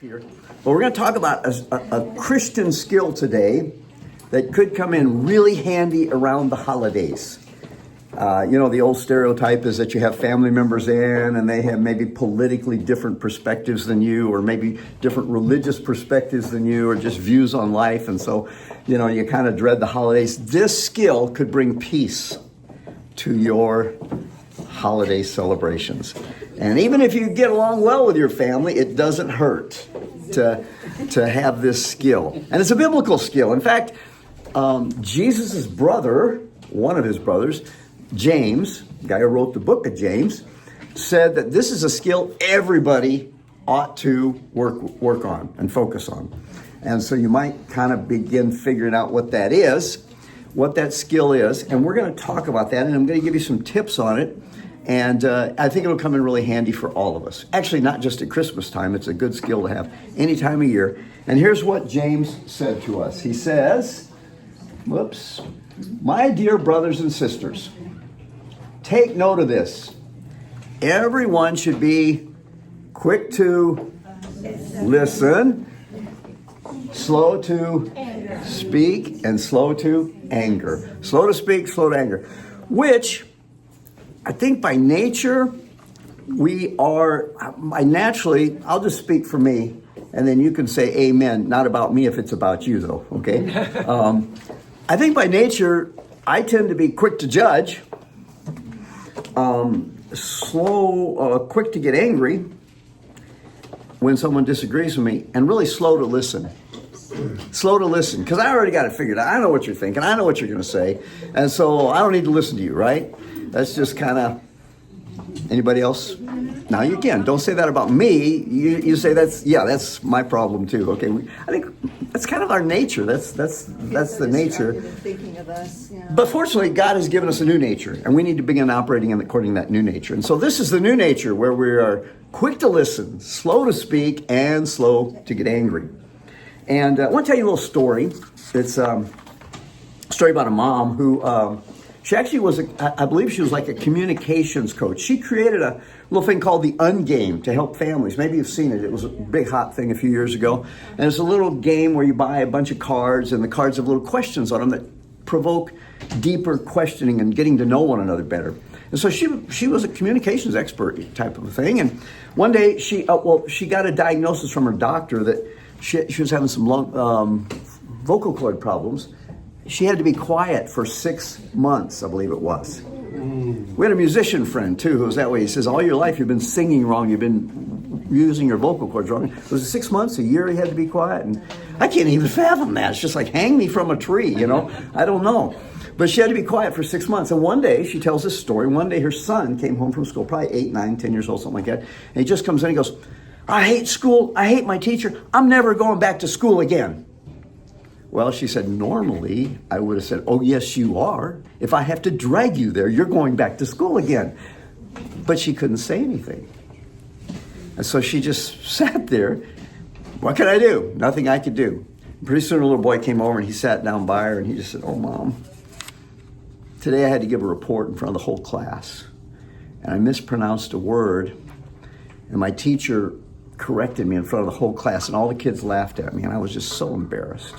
Here. But we're going to talk about a Christian skill today that could come in really handy around the holidays. The old stereotype is that you have family members in and they have maybe politically different perspectives than you, or maybe different religious perspectives than you, or just views on life. And so, you kind of dread the holidays. This skill could bring peace to your holiday celebrations. And even if you get along well with your family, it doesn't hurt to have this skill. And it's a biblical skill. In fact, Jesus' brother, one of his brothers, James, the guy who wrote the book of James, said that this is a skill everybody ought to work on and focus on. And so you might kind of begin figuring out what that is, what that skill is. And we're going to talk about that, and I'm going to give you some tips on it. And I think it'll come in really handy for all of us. Actually, not just at Christmas time. It's a good skill to have any time of year. And here's what James said to us. He says, my dear brothers and sisters, take note of this. Everyone should be quick to listen, slow to speak, and slow to anger. Slow to speak, slow to anger. Which I think by nature, naturally, I'll just speak for me, and then you can say amen, not about me if it's about you though, okay? I think by nature, I tend to be quick to judge, quick to get angry when someone disagrees with me, and really slow to listen. Slow to listen, because I already got it figured out. I know what you're thinking. I know what you're going to say. And so I don't need to listen to you, right? That's just kind of, anybody else? Now, you again, don't say that about me. You say that's my problem too. Okay, I think that's kind of our nature. That's the nature. Thinking of us, yeah. But fortunately, God has given us a new nature, and we need to begin operating according to that new nature. And so this is the new nature where we are quick to listen, slow to speak, and slow to get angry. And I want to tell you a little story. It's a story about a mom who, she actually was, I believe she was like a communications coach. She created a little thing called the Ungame to help families. Maybe you've seen it. It was a big hot thing a few years ago. And it's a little game where you buy a bunch of cards, and the cards have little questions on them that provoke deeper questioning and getting to know one another better. And so she was a communications expert type of a thing. And one day she got a diagnosis from her doctor that she was having some vocal cord problems. She had to be quiet for 6 months, I believe it was. We had a musician friend, too, who was that way. He says, all your life you've been singing wrong. You've been using your vocal cords wrong. Was it 6 months, a year he had to be quiet? And I can't even fathom that. It's just like, hang me from a tree, I don't know. But she had to be quiet for 6 months. And one day, she tells this story, one day her son came home from school, probably 8, 9, 10 years old, something like that. And he just comes in and he goes, I hate school. I hate my teacher. I'm never going back to school again. Well, she said, normally I would have said, oh, yes, you are. If I have to drag you there, you're going back to school again. But she couldn't say anything. And so she just sat there. What could I do? Nothing I could do. Pretty soon a little boy came over and he sat down by her and he just said, oh, Mom, today I had to give a report in front of the whole class. And I mispronounced a word. And my teacher corrected me in front of the whole class, and all the kids laughed at me, and I was just so embarrassed.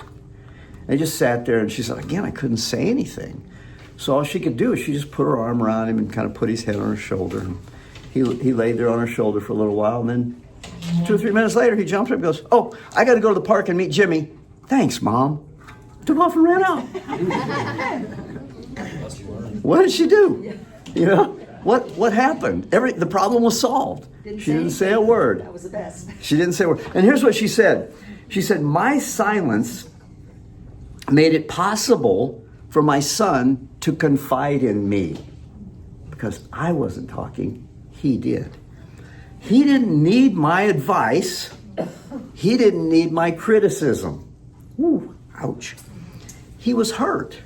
And I just sat there, and she said, again, I couldn't say anything. So all she could do is she just put her arm around him and kind of put his head on her shoulder. And he laid there on her shoulder for a little while, and then 2 or 3 minutes later, he jumped up and goes, oh, I got to go to the park and meet Jimmy. Thanks, Mom. Took off and ran out. What did she do? What happened? The problem was solved. She didn't say a word. That was the best. She didn't say a word. And here's what she said. She said, my silence made it possible for my son to confide in me. Because I wasn't talking, he did. He didn't need my advice. He didn't need my criticism. Ooh, ouch. He was hurt.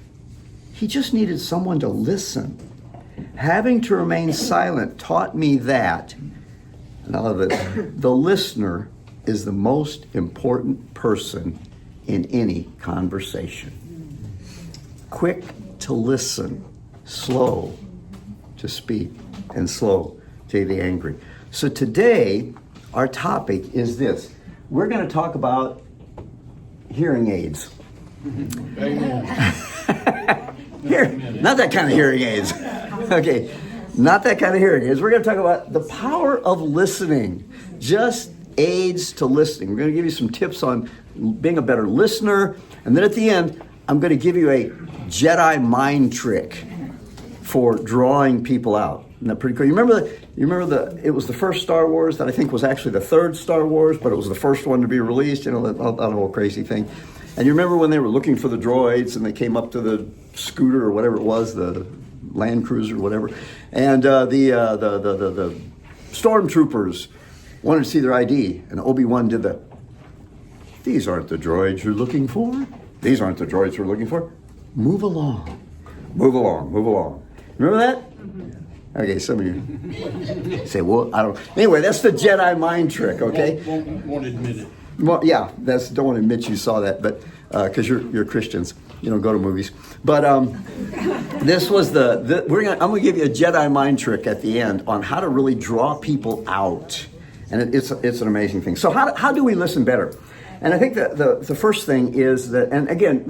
He just needed someone to listen. Having to remain silent taught me that, and I love it, the listener is the most important person in any conversation. Quick to listen, slow to speak, and slow to be angry. So today, our topic is this: we're going to talk about hearing aids. Here, not that kind of hearing aids. Okay, not that kind of hearing aids. We're going to talk about the power of listening. Just aids to listening. We're going to give you some tips on being a better listener. And then at the end, I'm going to give you a Jedi mind trick for drawing people out. Isn't that pretty cool? You remember it was the first Star Wars that I think was actually the third Star Wars, but it was the first one to be released, that whole crazy thing. And you remember when they were looking for the droids and they came up to the scooter or whatever it was, the Land Cruiser or whatever, and the stormtroopers wanted to see their ID, and Obi-Wan did these aren't the droids you're looking for. These aren't the droids you're looking for. Move along. Move along. Move along. Remember that? Mm-hmm. Okay, some of you say, well, I don't. Anyway, that's the Jedi mind trick, okay? Won't admit it. Well, yeah, don't want to admit you saw that, but because you're Christians, you don't go to movies. But this was I'm gonna give you a Jedi mind trick at the end on how to really draw people out, and it's an amazing thing. So how do we listen better? And I think that the first thing is that, and again,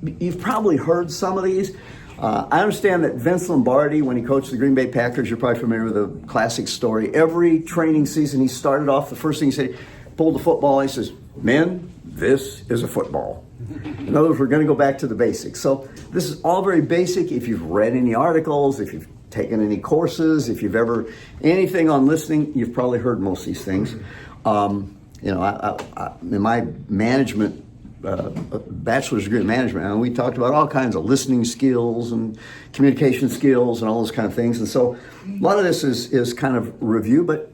you've probably heard some of these. I understand that Vince Lombardi, when he coached the Green Bay Packers, you're probably familiar with the classic story. Every training season, he started off, the first thing he said, pulled the football, he says, "Men, this is a football." In other words, we're going to go back to the basics. So this is all very basic. If you've read any articles, if you've taken any courses, if you've ever, anything on listening, you've probably heard most of these things. In my management, bachelor's degree in management, and we talked about all kinds of listening skills and communication skills and all those kind of things. And so a lot of this is kind of review, but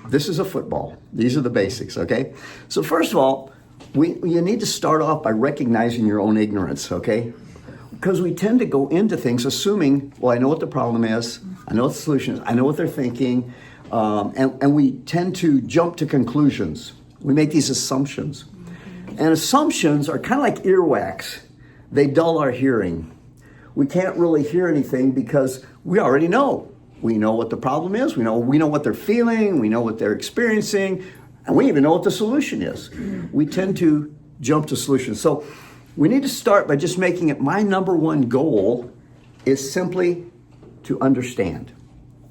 this is a football. These are the basics, okay? So first of all, you need to start off by recognizing your own ignorance, okay? Because we tend to go into things assuming, well, I know what the problem is, I know what the solution is, I know what they're thinking, and we tend to jump to conclusions. We make these assumptions. And assumptions are kind of like earwax. They dull our hearing. We can't really hear anything because we already know. We know what the problem is. We know what they're feeling. We know what they're experiencing. And we even know what the solution is. We tend to jump to solutions. So we need to start by just making it my number one goal is simply to understand.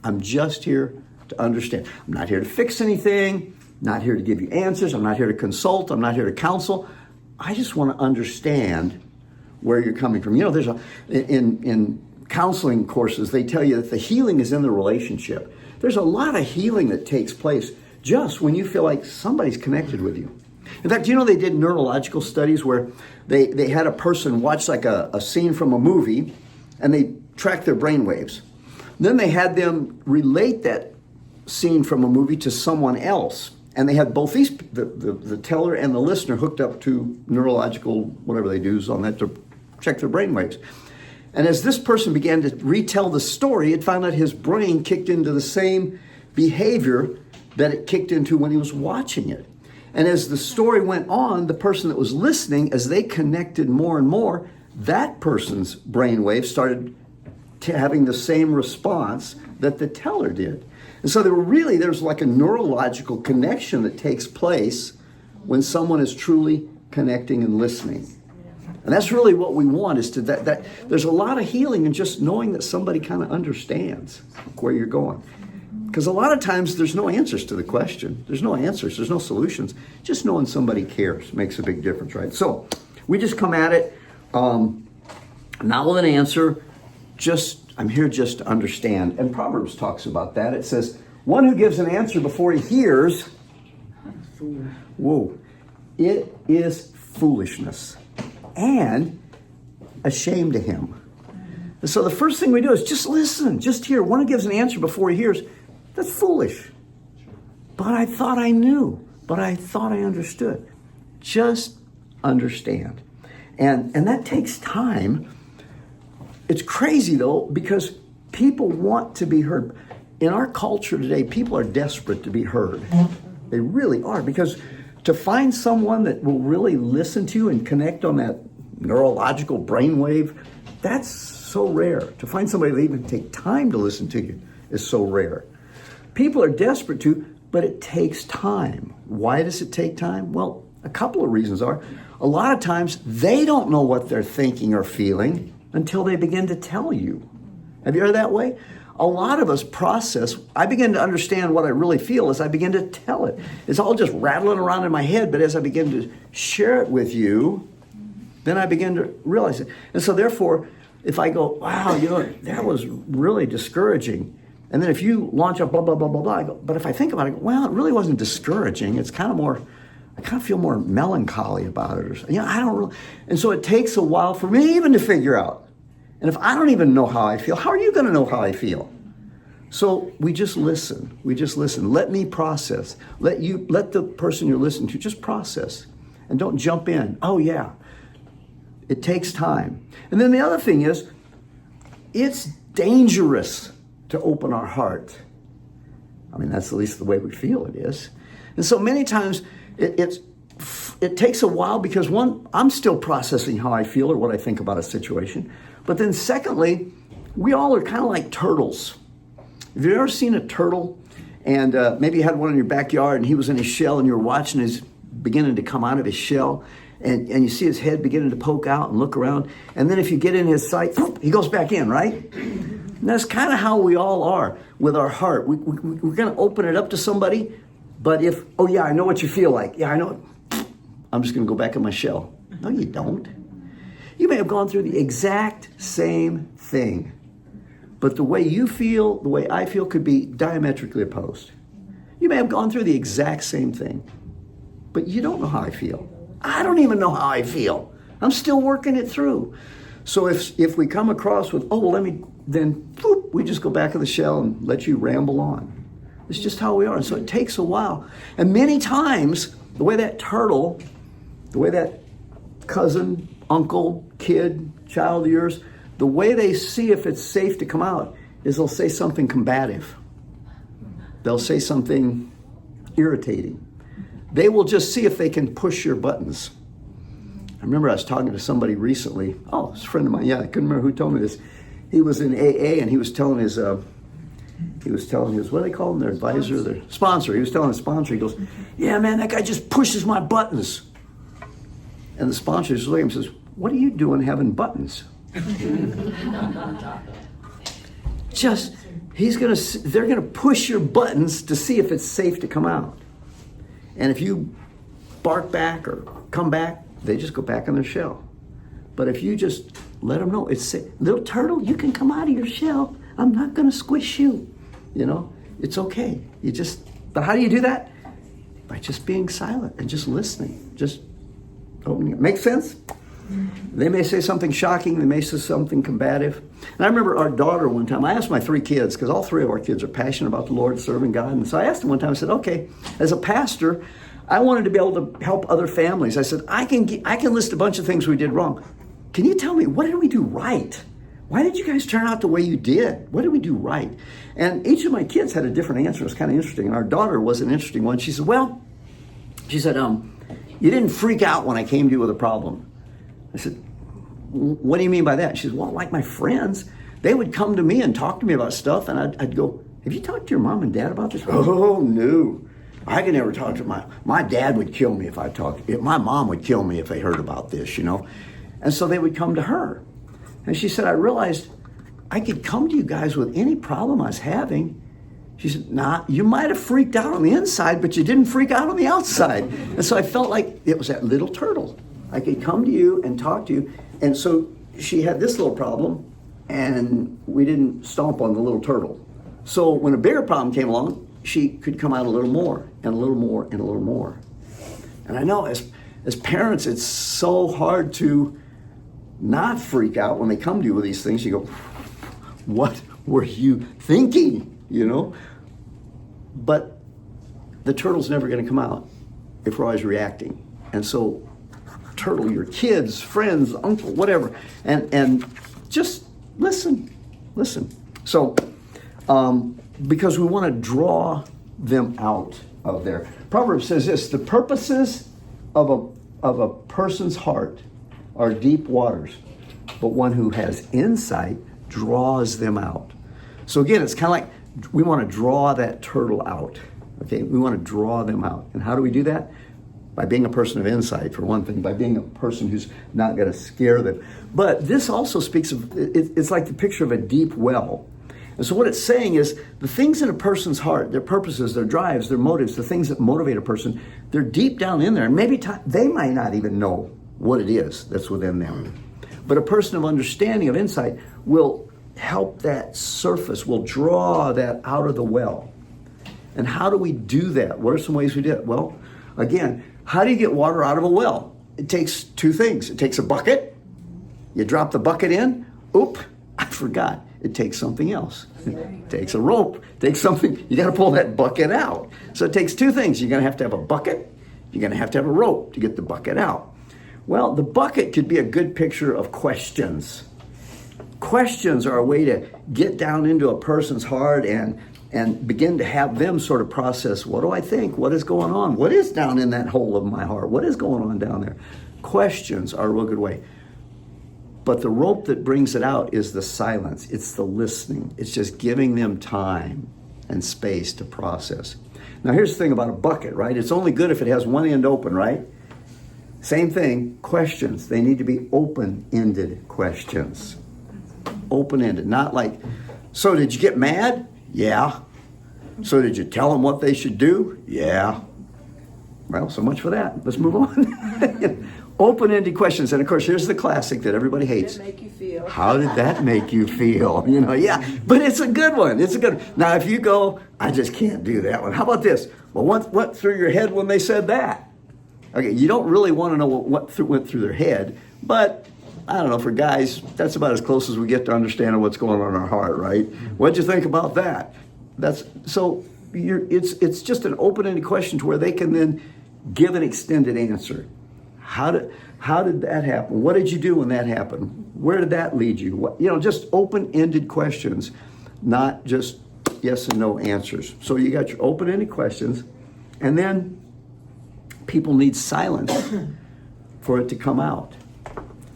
I'm just here to understand. I'm not here to fix anything. Not here to give you answers. I'm not here to consult. I'm not here to counsel. I just want to understand where you're coming from. There's in counseling courses, they tell you that the healing is in the relationship. There's a lot of healing that takes place just when you feel like somebody's connected with you. In fact, they did neurological studies where they had a person watch like a scene from a movie and they tracked their brain waves. Then they had them relate that scene from a movie to someone else. And they had both the teller and the listener hooked up to neurological, whatever they do on that to check their brain waves. And as this person began to retell the story, it found out his brain kicked into the same behavior that it kicked into when he was watching it. And as the story went on, the person that was listening, as they connected more and more, that person's brain waves started having the same response that the teller did. And so there's like a neurological connection that takes place when someone is truly connecting and listening. And that's really what we want is that there's a lot of healing in just knowing that somebody kind of understands where you're going. Because a lot of times there's no answers to the question. There's no answers. There's no solutions. Just knowing somebody cares makes a big difference, right? So we just come at it not with an answer, I'm here just to understand. And Proverbs talks about that. It says, one who gives an answer before he hears, it is foolishness and a shame to him. And so the first thing we do is just listen, just hear. One who gives an answer before he hears, that's foolish. But I thought I knew, but I thought I understood. Just understand. And that takes time. It's crazy, though, because people want to be heard. In our culture today, people are desperate to be heard. They really are, because to find someone that will really listen to you and connect on that neurological brainwave, that's so rare. To find somebody that even take time to listen to you is so rare. People are desperate to, but it takes time. Why does it take time? Well, a couple of reasons are, a lot of times they don't know what they're thinking or feeling until they begin to tell you. Have you heard that way? A lot of us process, I begin to understand what I really feel as I begin to tell it. It's all just rattling around in my head, but as I begin to share it with you, then I begin to realize it. And so therefore, if I go, wow, that was really discouraging. And then if you launch up blah, blah, blah, blah, blah, I go, but if I think about it, I go, well, it really wasn't discouraging. It's kind of more, I kind of feel more melancholy about it. Or, I don't really. And so it takes a while for me even to figure out. And if I don't even know how I feel, how are you going to know how I feel? So we just listen. We just listen. Let me process. Let the person you're listening to just process. And don't jump in. Oh, yeah. It takes time. And then the other thing is, it's dangerous to open our heart. I mean, that's at least the way we feel it is. And so many times it takes a while because one, I'm still processing how I feel or what I think about a situation. But then secondly, we all are kind of like turtles. Have you ever seen a turtle and maybe you had one in your backyard and he was in his shell and you were watching his beginning to come out of his shell and you see his head beginning to poke out and look around. And then if you get in his sight, he goes back in, right? And that's kind of how we all are with our heart. We're going to open it up to somebody, but if, oh yeah, I know what you feel like. Yeah, I know. I'm just going to go back in my shell. No, you don't. You may have gone through the exact same thing, but the way you feel, the way I feel could be diametrically opposed. You may have gone through the exact same thing, but you don't know how I feel. I don't even know how I feel. I'm still working it through. So if we come across with, oh, well, then we just go back in the shell and let you ramble on. It's just how we are. And so it takes a while. And many times, the way that turtle, the way that cousin, uncle, kid, child of yours, the way they see if it's safe to come out is they'll say something combative. They'll say something irritating. They will just see if they can push your buttons. I remember I was talking to somebody recently. Oh, it's a friend of mine. Yeah, I couldn't remember who told me this. He was in AA and he was telling his, what do they call them? Their advisor, their sponsor. He was telling his sponsor, he goes, yeah, man, that guy just pushes my buttons. And the sponsor just looks at him and says, what are you doing having buttons? They're gonna push your buttons to see if it's safe to come out. And if you bark back or come back, they just go back in their shell. But if you just let them know, it's safe. Little turtle, you can come out of your shell. I'm not gonna squish you. It's okay. But how do you do that? By just being silent and just listening. Just opening it. Make sense? They may say something shocking. They may say something combative. And I remember our daughter one time, I asked my three kids, because all three of our kids are passionate about the Lord, serving God. And so I asked them one time, I said, okay, as a pastor, I wanted to be able to help other families. I said, I can list a bunch of things we did wrong. Can you tell me, what did we do right? Why did you guys turn out the way you did? What did we do right? And each of my kids had a different answer. It was kind of interesting. And our daughter was an interesting one. She said, you didn't freak out when I came to you with a problem. I said, what do you mean by that? She said, well, like my friends, they would come to me and talk to me about stuff. And I'd go, have you talked to your mom and dad about this? Oh, no. I could never talk to my dad would kill me if I talked. My mom would kill me if they heard about this, And so they would come to her. And she said, I realized I could come to you guys with any problem I was having. She said, nah, you might have freaked out on the inside, but you didn't freak out on the outside. And so I felt like it was that little turtle. I could come to you and talk to you. And so she had this little problem, and we didn't stomp on the little turtle. So when a bigger problem came along, she could come out a little more, and a little more, and a little more. And I know as parents, it's so hard to not freak out when they come to you with these things. You go, what were you thinking? But the turtle's never going to come out if we're always reacting. And so turtle, your kids, friends, uncle, whatever, and just listen. So because we want to draw them out of there. Proverbs says this: the purposes of a person's heart are deep waters, but one who has insight draws them out. So again, it's kind of like we want to draw that turtle out. Okay, we want to draw them out. And how do we do that? By being a person of insight, for one thing, by being a person who's not going to scare them. But this also speaks of, it's like the picture of a deep well. And so what it's saying is the things in a person's heart, their purposes, their drives, their motives, the things that motivate a person, they're deep down in there. And maybe they might not even know what it is that's within them. But a person of understanding, of insight, will help that surface, will draw that out of the well. And how do we do that? What are some ways we do it? Well, again, how do you get water out of a well? It takes two things. It takes a bucket. You drop the bucket in. Oop, I forgot. It takes something else. It takes a rope. It takes something. You got to pull that bucket out. So it takes two things. You're going to have a bucket. You're going to have a rope to get the bucket out. Well, the bucket could be a good picture of questions. Questions are a way to get down into a person's heart and begin to have them sort of process, what do I think? What is going on? What is down in that hole of my heart? What is going on down there? Questions are a real good way. But the rope that brings it out is the silence. It's the listening. It's just giving them time and space to process. Now, here's the thing about a bucket, right? It's only good if it has one end open, right? Same thing, questions. They need to be open-ended questions. Open-ended, not like, so did you get mad? Yeah. So did you tell them what they should do? Yeah. Well, so much for that. Let's move on. Open-ended questions. And of course, here's the classic that everybody hates. How did it make you feel? How did that make you feel? Yeah. But it's a good one. It's a good one. Now, if you go, I just can't do that one. How about this? Well, what went through your head when they said that? Okay, you don't really want to know what went through their head, but I don't know, for guys, that's about as close as we get to understanding what's going on in our heart, right? What'd you think about that? It's just an open-ended question to where they can then give an extended answer. How did that happen? What did you do when that happened? Where did that lead you? Just open-ended questions, not just yes and no answers. So you got your open-ended questions, and then people need silence for it to come out,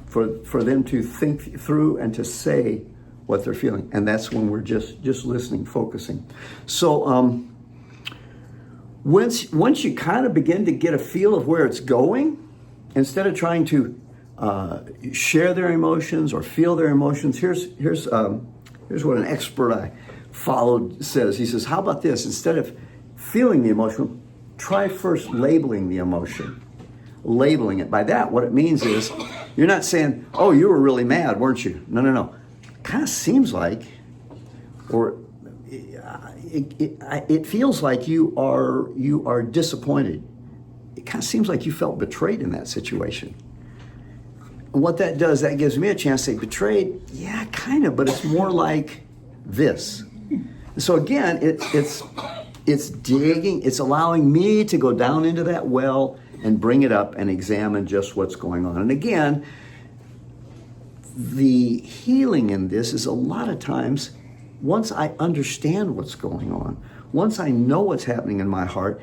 for them to think through and to say what they're feeling. And that's when we're just listening, focusing. So once you kind of begin to get a feel of where it's going, instead of trying to share their emotions or feel their emotions, here's what an expert I followed says. He says, how about this? Instead of feeling the emotion, try first labeling the emotion. Labeling it. By that, what it means is, you're not saying, oh, you were really mad, weren't you? No. Kind of seems like, or it feels like you are disappointed. It kind of seems like you felt betrayed in that situation. And what that does, that gives me a chance to say, betrayed? Yeah, kind of, but it's more like this. So again, it's digging, it's allowing me to go down into that well and bring it up and examine just what's going on. And again, the healing in this is a lot of times, once I understand what's going on, once I know what's happening in my heart,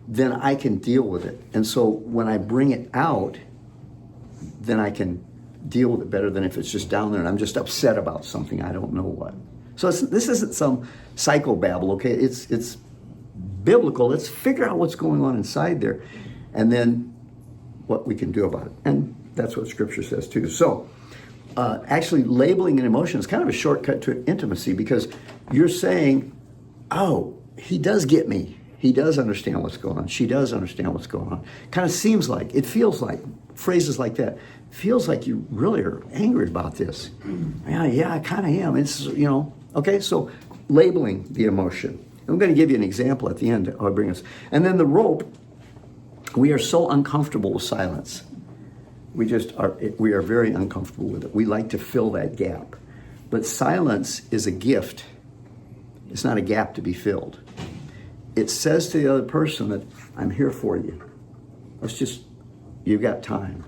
then I can deal with it. And so when I bring it out, then I can deal with it better than if it's just down there and I'm just upset about something, I don't know what. So this isn't some psychobabble, okay? It's biblical. Let's figure out what's going on inside there and then what we can do about it. And that's what Scripture says too. So actually labeling an emotion is kind of a shortcut to intimacy, because you're saying, oh, he does get me. He does understand what's going on. She does understand what's going on. Kind of seems like, it feels like, phrases like that, feels like you really are angry about this. Yeah, I kind of am. It's, okay, so labeling the emotion. I'm going to give you an example at the end. I'll bring us. And then the rope, we are so uncomfortable with silence. We are very uncomfortable with it. We like to fill that gap. But silence is a gift. It's not a gap to be filled. It says to the other person that I'm here for you. You've got time.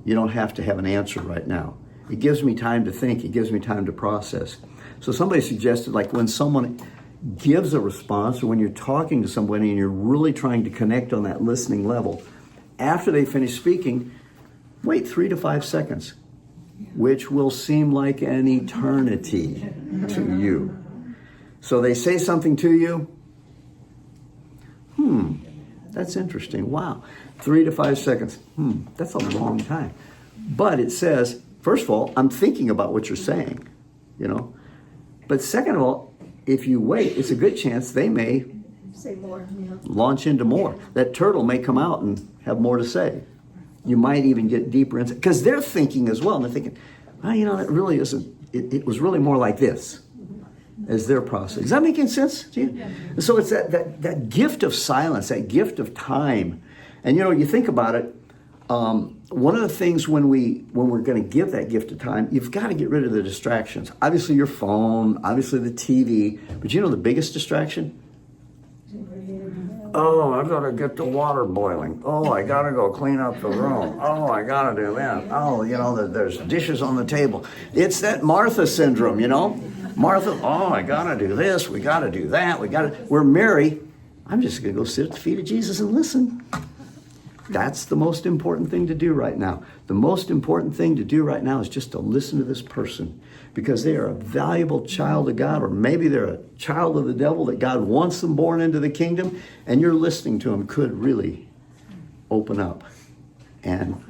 You don't have to have an answer right now. It gives me time to think. It gives me time to process. So somebody suggested, like when someone gives a response, or when you're talking to somebody and you're really trying to connect on that listening level, after they finish speaking, wait 3 to 5 seconds, which will seem like an eternity to you. So they say something to you, That's interesting. Wow. 3 to 5 seconds. That's a long time. But it says, first of all, I'm thinking about what you're saying, you know. But second of all, if you wait, it's a good chance they may say more. Yeah. Launch into more. That turtle may come out and have more to say. You might even get deeper into, because they're thinking as well, and they're thinking, well, you know, that really isn't, it was really more like this as their process. Is that making sense to you? Yeah. So it's that gift of silence, that gift of time. And you know, you think about it, one of the things when we're going to give that gift of time, you've got to get rid of the distractions. Obviously your phone, obviously the TV, but you know the biggest distraction? Oh, I gotta get the water boiling. Oh, I gotta go clean up the room. Oh, I gotta do that. Oh, you know, there's dishes on the table. It's that Martha syndrome, you know? Martha, oh, I gotta do this. We gotta do that. We're Mary. I'm just gonna go sit at the feet of Jesus and listen. That's the most important thing to do right now. The most important thing to do right now is just to listen to this person, because they are a valuable child of God, or maybe they're a child of the devil that God wants them born into the kingdom, and you're listening to them could really open up and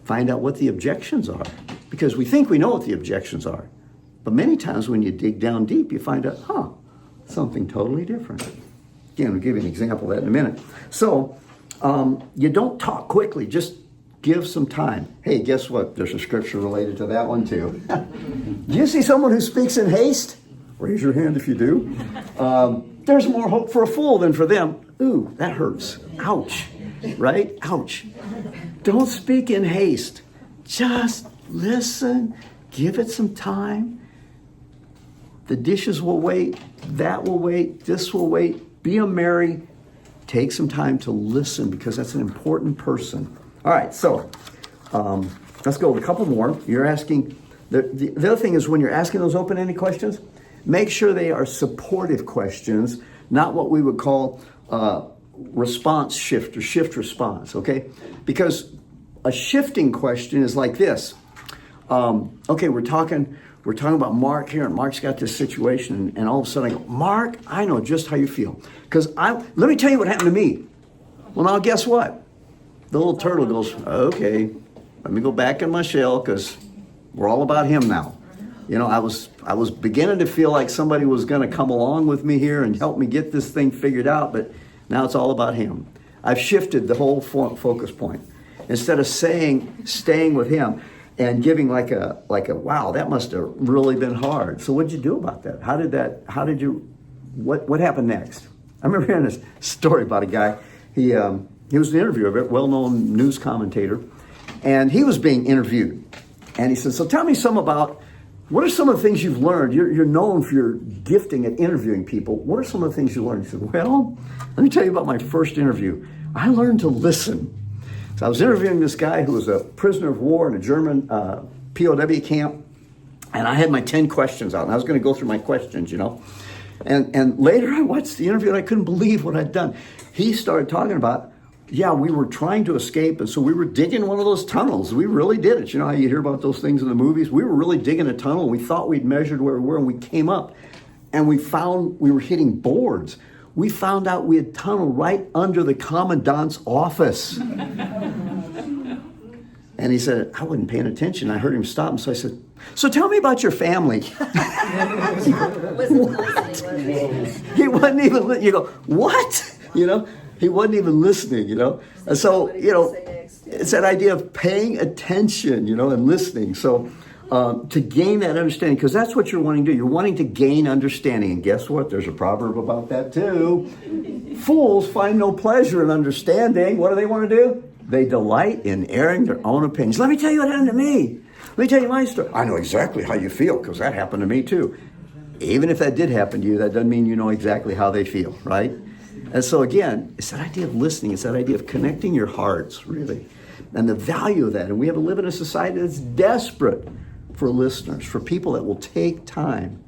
find out what the objections are, because we think we know what the objections are. But many times when you dig down deep, you find out, something totally different. Again, I'll give you an example of that in a minute. So, you don't talk quickly, just give some time. Hey, guess what? There's a scripture related to that one too. Do you see someone who speaks in haste? Raise your hand if you do. There's more hope for a fool than for them. Ooh, that hurts. Ouch. Right? Ouch. Don't speak in haste. Just listen. Give it some time. The dishes will wait. That will wait. This will wait. Be a Mary. Take some time to listen, because that's an important person. All right, so let's go with a couple more. You're asking, the other thing is when you're asking those open-ended questions, make sure they are supportive questions, not what we would call response shift or shift response, okay? Because a shifting question is like this. Okay, we're talking about Mark here, and Mark's got this situation, and all of a sudden I go, Mark, I know just how you feel. Because let me tell you what happened to me. Well, now guess what? The little turtle goes, okay, let me go back in my shell, because we're all about him now. You know, I was beginning to feel like somebody was going to come along with me here and help me get this thing figured out, but now it's all about him. I've shifted the whole focus point. Instead of staying with him and giving like a wow, that must have really been hard. So what'd you do about that? What happened next? I remember hearing this story about a guy. He was an interviewer, a well-known news commentator, and he was being interviewed. And he said, so tell me what are some of the things you've learned? You're known for your gifting at interviewing people. What are some of the things you learned? He said, well, let me tell you about my first interview. I learned to listen. So I was interviewing this guy who was a prisoner of war in a German POW camp, and I had my 10 questions out, and I was going to go through my questions, you know. And later I watched the interview, and I couldn't believe what I'd done. He started talking about, we were trying to escape, and so we were digging one of those tunnels. We really did it. You know how you hear about those things in the movies? We were really digging a tunnel, and we thought we'd measured where we were, and we came up, and we found we were hitting boards. We found out we had tunneled right under the commandant's office. And he said, I wasn't paying attention. I heard him stop, and so I said, so tell me about your family. He wasn't even, you go, what? You know, he wasn't even listening, you know. And so, you know, it's that idea of paying attention, you know, and listening. So to gain that understanding, because that's what you're wanting to do. You're wanting to gain understanding. And guess what? There's a proverb about that too. Fools find no pleasure in understanding. What do they want to do? They delight in airing their own opinions. Let me tell you what happened to me. Let me tell you my story. I know exactly how you feel, because that happened to me too. Even if that did happen to you, that doesn't mean you know exactly how they feel, right? And so again, it's that idea of listening. It's that idea of connecting your hearts, really. And the value of that. And we have to live in a society that's desperate for listeners, for people that will take time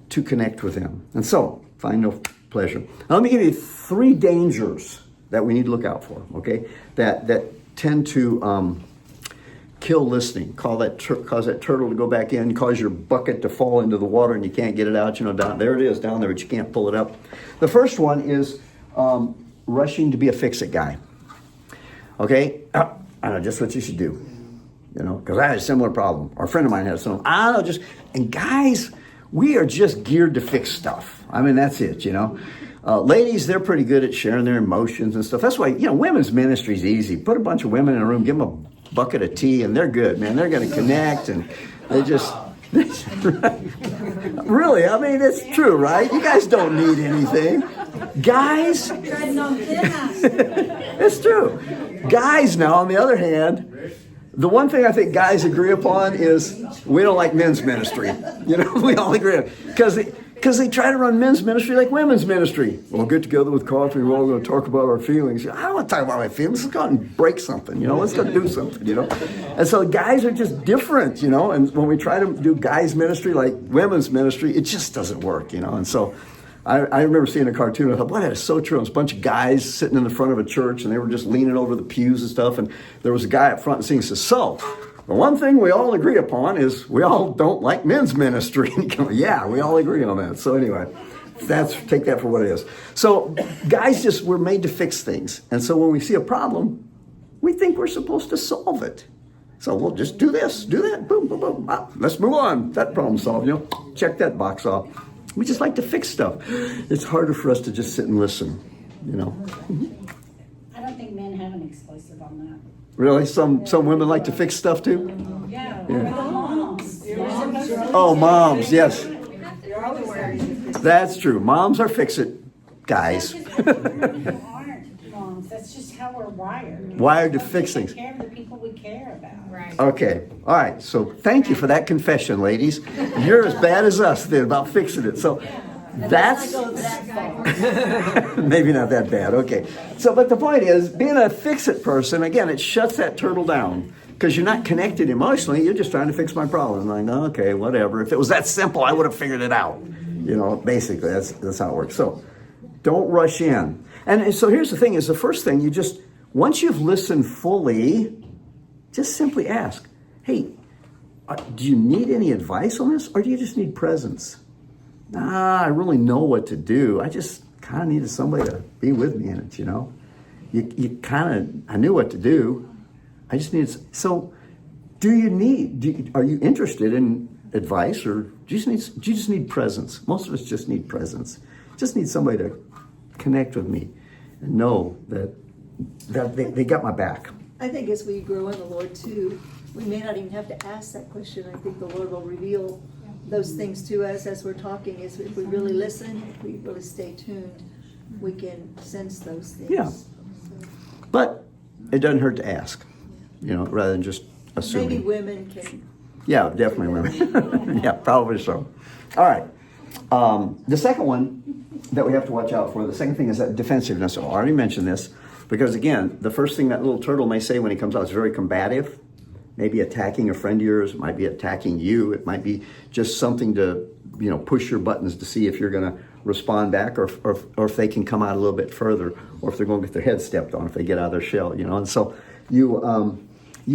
to connect with them. And so, find no pleasure. Now let me give you 3 dangers that we need to look out for, okay? That tend to kill listening, cause that turtle to go back in, cause your bucket to fall into the water and you can't get it out, you know, down there it is, down there, but you can't pull it up. The first one is rushing to be a fix-it guy. Okay? I know just what you should do. You know, because I had a similar problem. Or a friend of mine had a similar, I don't know, and guys, we are just geared to fix stuff. I mean, that's it, you know. Ladies, they're pretty good at sharing their emotions and stuff. That's why, you know, women's ministry is easy. Put a bunch of women in a room, give them a bucket of tea, and they're good, man. They're going to connect, and they just... Really, I mean, it's true, right? You guys don't need anything. Guys... It's true. Guys now, on the other hand... The one thing I think guys agree upon is we don't like men's ministry. You know, we all agree. Because they try to run men's ministry like women's ministry. We'll get together with coffee, we're all going to talk about our feelings. I don't want to talk about my feelings. Let's go out and break something, you know. Let's go do something, you know. And so guys are just different, you know. And when we try to do guys' ministry like women's ministry, it just doesn't work, you know. And so I remember seeing a cartoon. I thought, boy, that is so true. It was a bunch of guys sitting in the front of a church, and they were just leaning over the pews and stuff. And there was a guy up front singing, says, so, the one thing we all agree upon is we all don't like men's ministry. And you go, yeah, we all agree on that. So anyway, take that for what it is. So guys we're made to fix things. And so when we see a problem, we think we're supposed to solve it. So we'll just do this, do that, boom, boom, boom. Let's move on. That problem solved, you know. Check that box off. We just like to fix stuff. It's harder for us to just sit and listen, you know. I don't think men have an exclusive on that. Really? Some women like to fix stuff too? Yeah. Moms. Oh, moms, yes. That's true. Moms are fix-it guys. Aren't moms. That's just how we're wired. Wired to fix things. Take care of the people we care about. Right. Okay. All right. So thank you for that confession, ladies. You're as bad as us then about fixing it. So that's maybe not that bad. Okay. So, but the point is, being a fix-it person, again, it shuts that turtle down because you're not connected emotionally. You're just trying to fix my problem. Like, okay, whatever. If it was that simple, I would have figured it out. You know, basically, that's how it works. So don't rush in. And so here's the thing: is the first thing once you've listened fully, just simply ask, hey, do you need any advice on this, or do you just need presence? I really know what to do. I just kind of needed somebody to be with me in it, you know. I knew what to do. I just needed, so are you interested in advice, or do you just need presence? Most of us just need presence. Just need somebody to connect with me and know that they got my back. I think as we grow in the Lord too, we may not even have to ask that question. I think the Lord will reveal those things to us as we're talking. If we really listen, if we really stay tuned, we can sense those things. Yeah. But it doesn't hurt to ask, you know, rather than just assuming. Maybe women can. Yeah, definitely women. Yeah, probably so. All right. The second one that we have to watch out for, the second thing is that defensiveness. I already mentioned this. Because again, the first thing that little turtle may say when he comes out is very combative, maybe attacking a friend of yours, it might be attacking you, it might be just something to, you know, push your buttons to see if you're going to respond back, or if they can come out a little bit further, or if they're going to get their head stepped on if they get out of their shell, you know. And so you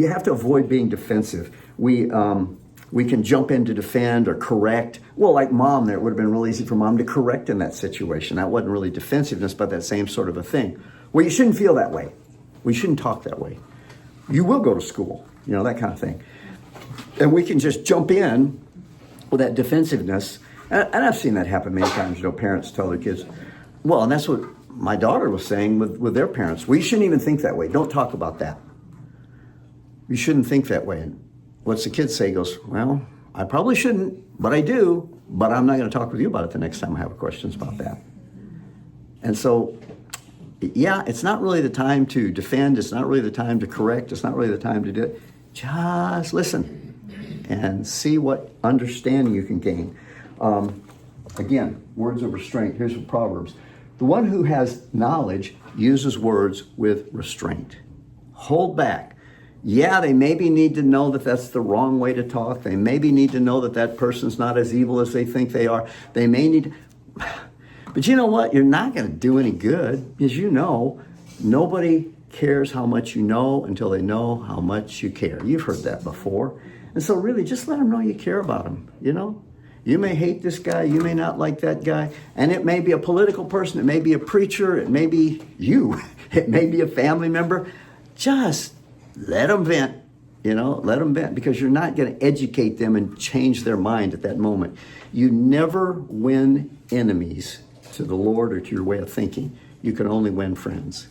have to avoid being defensive. We can jump in to defend or correct. Well, like mom there, it would have been real easy for mom to correct in that situation. That wasn't really defensiveness, but that same sort of a thing. Well, you shouldn't feel that way. We shouldn't talk that way. You will go to school, you know, that kind of thing. And we can just jump in with that defensiveness. And I've seen that happen many times, you know, parents tell their kids, well, and that's what my daughter was saying with their parents. We shouldn't even think that way. Don't talk about that. You shouldn't think that way. And what's the kid say? He goes, well, I probably shouldn't, but I do, but I'm not going to talk with you about it the next time I have questions about that. And so, yeah, it's not really the time to defend. It's not really the time to correct. It's not really the time to do it. Just listen and see what understanding you can gain. Again, words of restraint. Here's what Proverbs. The one who has knowledge uses words with restraint. Hold back. Yeah, they maybe need to know that that's the wrong way to talk. They maybe need to know that that person's not as evil as they think they are. They may need to... But you know what? You're not going to do any good, because you know nobody cares how much you know until they know how much you care. You've heard that before. And so really just let them know you care about them, you know? You may hate this guy, you may not like that guy, and it may be a political person, it may be a preacher, it may be you, it may be a family member. Just let them vent, let them vent, because you're not going to educate them and change their mind at that moment. You never win enemies to the Lord or to your way of thinking. You can only win friends.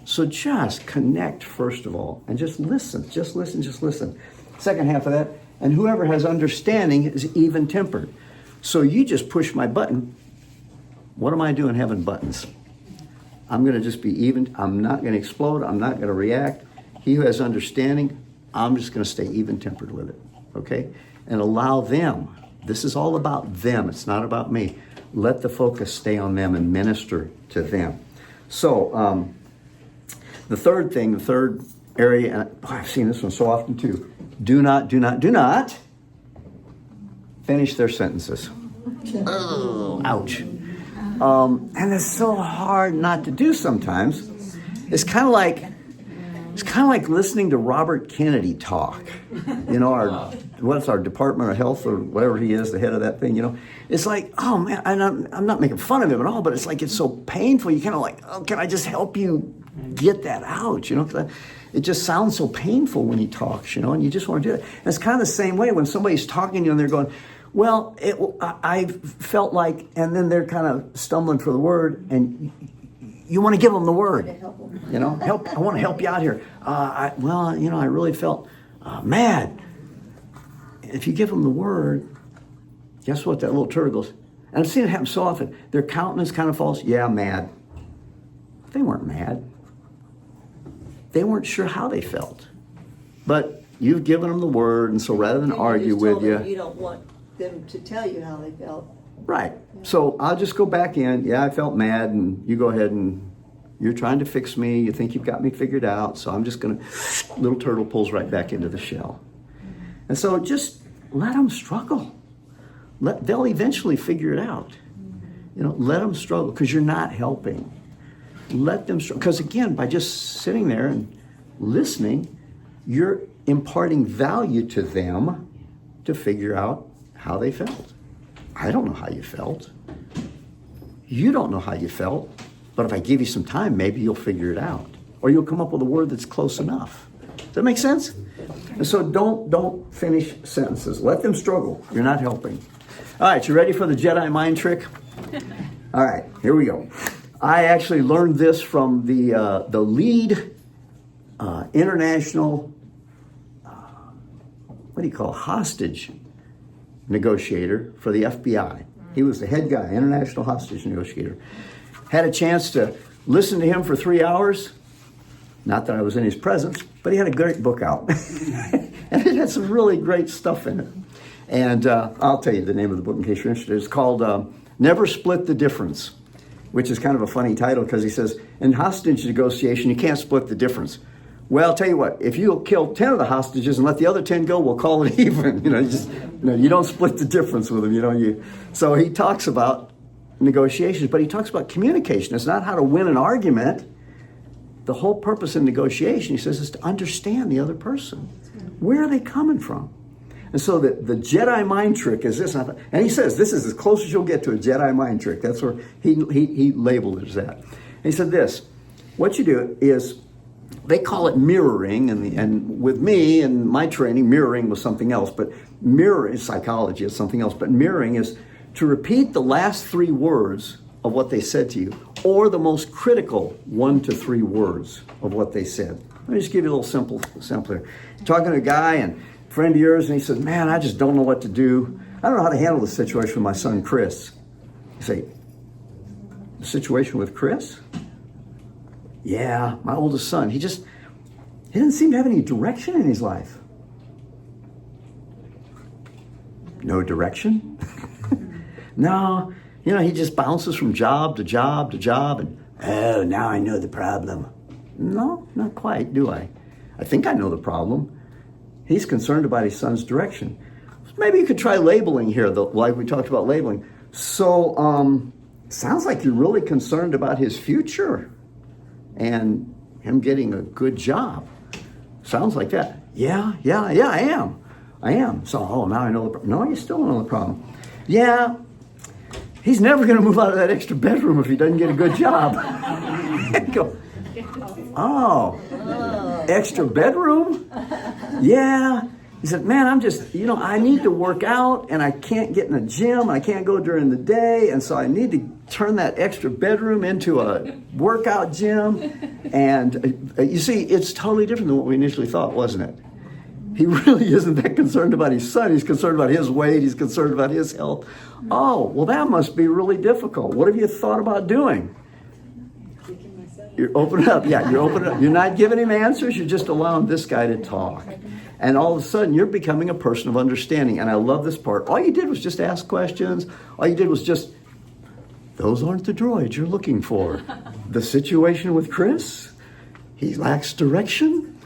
So just connect, first of all, and just listen, just listen, just listen. Second half of that, and whoever has understanding is even-tempered. So you just push my button. What am I doing having buttons? I'm going to just be even. I'm not going to explode. I'm not going to react. He who has understanding, I'm just going to stay even-tempered with it, okay? And allow them. This is all about them. It's not about me. Let the focus stay on them and minister to them. So the third area, and I've seen this one so often too. Do not finish their sentences. Oh, ouch. And it's so hard not to do sometimes. It's kind of like listening to Robert Kennedy talk. Our Department of Health or whatever he is, the head of that thing. It's like, oh man, and I'm not making fun of him at all, but it's like it's so painful. You kind of like, oh, can I just help you get that out? Because it just sounds so painful when he talks, and you just want to do it. And it's kind of the same way when somebody's talking to you and they're going, well, I felt like, and then they're kind of stumbling for the word, and you want to give them the word. Help. I want to help you out here. I really felt mad. If you give them the word, guess what? That little turtle goes, and I've seen it happen so often. Their countenance kind of falls. Yeah, mad. They weren't mad. They weren't sure how they felt. But you've given them the word, and so rather than argue with you, you don't want them to tell you how they felt. Right. Yeah. So I'll just go back in. Yeah, I felt mad, and you go ahead and you're trying to fix me. You think you've got me figured out, so I'm just going to, little turtle pulls right back into the shell. And so just let them struggle. They'll eventually figure it out. Let them struggle, because you're not helping. Let them struggle. Because again, by just sitting there and listening, you're imparting value to them to figure out how they felt. I don't know how you felt. You don't know how you felt. But if I give you some time, maybe you'll figure it out. Or you'll come up with a word that's close enough. Does that make sense? And so don't finish sentences. Let them struggle. You're not helping. All right, you ready for the Jedi mind trick? All right, here we go. I actually learned this from the lead international, hostage negotiator for the FBI. He was the head guy, international hostage negotiator. Had a chance to listen to him for 3 hours. Not that I was in his presence, but he had a great book out. And it had some really great stuff in it. And I'll tell you the name of the book in case you're interested. It's called Never Split the Difference, which is kind of a funny title because he says, in hostage negotiation, you can't split the difference. Well, I'll tell you what, if you kill 10 of the hostages and let the other 10 go, we'll call it even. You don't split the difference with them. So he talks about negotiations, but he talks about communication. It's not how to win an argument. The whole purpose in negotiation, he says, is to understand the other person. Where are they coming from? And so the Jedi mind trick is this. And he says, this is as close as you'll get to a Jedi mind trick. That's where he labeled it as that. And he said this, what you do is, they call it mirroring, and with me and my training, mirroring was something else, but mirroring, psychology is something else, but mirroring is to repeat the last 3 words of what they said to you, or the most critical 1 to 3 words of what they said. Let me just give you a little simple here. You're talking to a guy and a friend of yours, and he says, man, I just don't know what to do. I don't know how to handle the situation with my son, Chris. You say, the situation with Chris? Yeah, my oldest son. He didn't seem to have any direction in his life. No direction? No, he just bounces from job to job to job, and, oh, now I know the problem. No, not quite, do I? I think I know the problem. He's concerned about his son's direction. Maybe you could try labeling here, like we talked about labeling. So, sounds like you're really concerned about his future and him getting a good job. Sounds like that. Yeah, I am. So, now I know the problem. No, you still don't know the problem. Yeah, he's never going to move out of that extra bedroom if he doesn't get a good job. I go, oh, extra bedroom? Yeah. He said, man, I'm just, I need to work out and I can't get in the gym. I can't go during the day. And so I need to turn that extra bedroom into a workout gym. And you see, it's totally different than what we initially thought, wasn't it? He really isn't that concerned about his son. He's concerned about his weight. He's concerned about his health. Oh, well, that must be really difficult. What have you thought about doing? You're opening up. Yeah, you're opening up. You're not giving him answers. You're just allowing this guy to talk. And all of a sudden, you're becoming a person of understanding. And I love this part. All you did was just ask questions. All you did was just, those aren't the droids you're looking for. The situation with Chris, he lacks direction.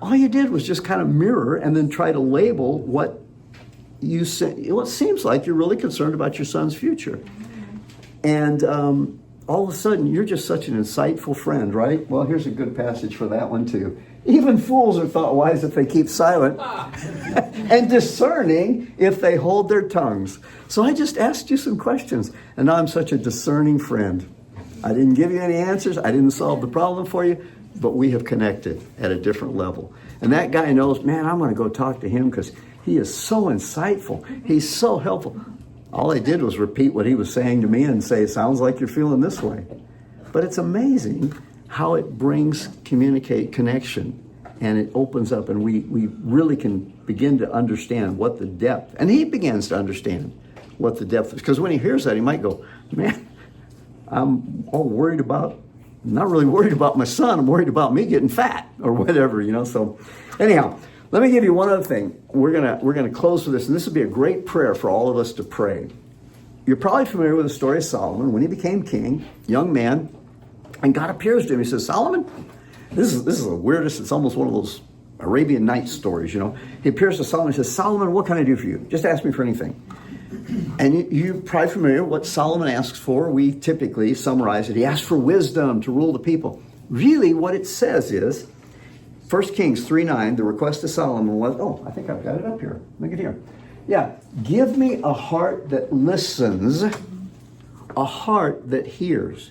All you did was just kind of mirror and then try to label what you say. Well, it seems like you're really concerned about your son's future. And all of a sudden, you're just such an insightful friend, right? Well, here's a good passage for that one, too. Even fools are thought wise if they keep silent, and discerning if they hold their tongues. So I just asked you some questions, and now I'm such a discerning friend. I didn't give you any answers. I didn't solve the problem for you, but we have connected at a different level. And that guy knows, man, I'm going to go talk to him because he is so insightful. He's so helpful. All I did was repeat what he was saying to me and say, sounds like you're feeling this way. But it's amazing how it brings connection, and it opens up, and we really can begin to understand what the depth, and he begins to understand what the depth is. Because when he hears that, he might go, man, I'm all worried about, not really worried about my son, I'm worried about me getting fat or whatever, So anyhow, let me give you one other thing. We're gonna close with this, and this would be a great prayer for all of us to pray. You're probably familiar with the story of Solomon. When he became king, young man, and God appears to him. He says, Solomon, this is the weirdest. It's almost one of those Arabian Nights stories, He appears to Solomon and says, Solomon, what can I do for you? Just ask me for anything. And you're probably familiar with what Solomon asks for. We typically summarize it. He asks for wisdom to rule the people. Really, what it says is, 1 Kings 3:9, the request to Solomon was, I think I've got it up here. Look at here. Yeah, give me a heart that listens, a heart that hears.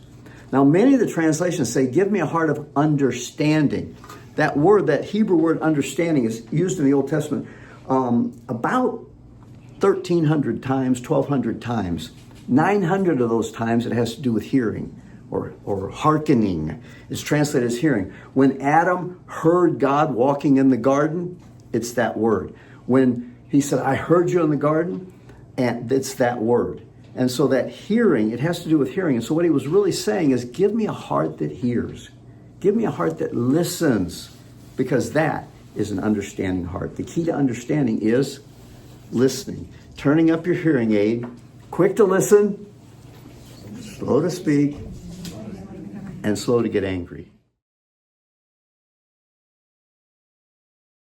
Now, many of the translations say, give me a heart of understanding. That word, that Hebrew word understanding, is used in the Old Testament about 1,300 times, 1,200 times. 900 of those times it has to do with hearing or hearkening. It's translated as hearing. When Adam heard God walking in the garden, it's that word. When he said, I heard you in the garden, and it's that word. And so that hearing, it has to do with hearing. And so what he was really saying is, give me a heart that hears. Give me a heart that listens, because that is an understanding heart. The key to understanding is listening. Turning up your hearing aid, quick to listen, slow to speak, and slow to get angry.